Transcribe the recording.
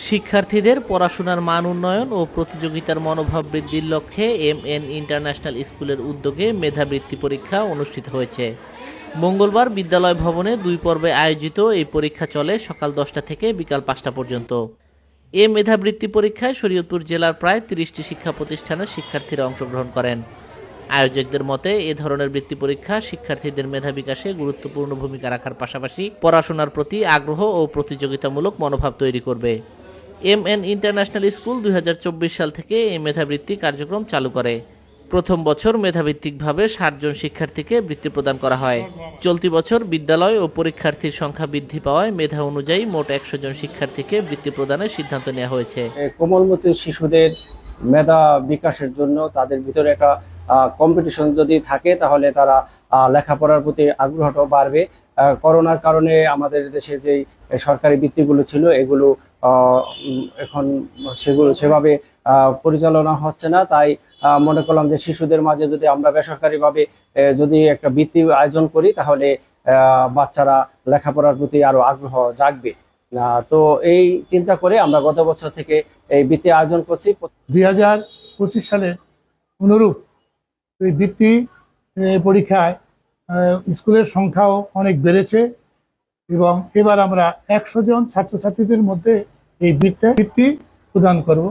শিক্ষার্থীদের পড়াশোনার মান উন্নয়ন ও প্রতিযোগিতার মনোভাব বৃদ্ধির লক্ষ্যে MN ইন্টারন্যাশনাল স্কুলের উদ্যোগে মেধাবৃত্তি পরীক্ষা অনুষ্ঠিত হয়েছে। মঙ্গলবার বিদ্যালয় ভবনে 2 পর্বে আয়োজিত এই পরীক্ষা চলে সকাল 10টা থেকে বিকাল 5টা পর্যন্ত। এ মেধাবৃত্তি পরীক্ষায় শরীয়তপুর জেলার প্রায় 30টি শিক্ষা প্রতিষ্ঠানের শিক্ষার্থীরা অংশগ্রহণ করেন। আয়োজকদের মতে এ ধরনের বৃত্তি পরীক্ষা শিক্ষার্থীদের মেধা বিকাশে গুরুত্বপূর্ণ ভূমিকা রাখার পাশাপাশি পড়াশোনার প্রতি আগ্রহ ও প্রতিযোগিতামূলক মনোভাব তৈরি করবে। MN ইন্টারন্যাশনাল স্কুল 2024 সাল থেকে এই মেধাবৃত্তি কার্যক্রম চালু করে। প্রথম বছর মেধাভিত্তিকভাবে 60 জন শিক্ষার্থীকে বৃত্তি প্রদান করা হয়। চলতি বছর বিদ্যালয় ও পরীক্ষার্থীর সংখ্যা বৃদ্ধি পাওয়ায় মেধা অনুযায়ী মোট 100 জন শিক্ষার্থীকে বৃত্তি প্রদানের সিদ্ধান্ত নেওয়া হয়েছে। কোমলমতি শিশুদের মেধা বিকাশের জন্য তাদের ভিতরে একটা কম্পিটিশন যদি থাকে তাহলে তারা লেখাপড়ার প্রতি আগ্রহটাও বাড়বে। করোনার কারণে আমাদের দেশে যেই সরকারি বৃত্তিগুলো ছিল এগুলো এখন সেগুলো সেভাবে পরিচালনা হচ্ছে না। তাই মনে করলাম যে শিশুদের মাঝে যদি আমরা বেসরকারিভাবে যদি একটা বৃত্তি আয়োজন করি তাহলে বাচ্চারা লেখাপড়ার প্রতি আরো আগ্রহ জাগবে। তো এই চিন্তা করে আমরা গত বছর থেকে এই বৃত্তি আয়োজন করছি। 2025 সালে অনুরূপ এই বৃত্তি পরীক্ষায় স্কুলের সংখ্যাও অনেক বেড়েছে এবং এবার আমরা 100 জন ছাত্রছাত্রীদের মধ্যে এই বৃত্তি প্রদান করব।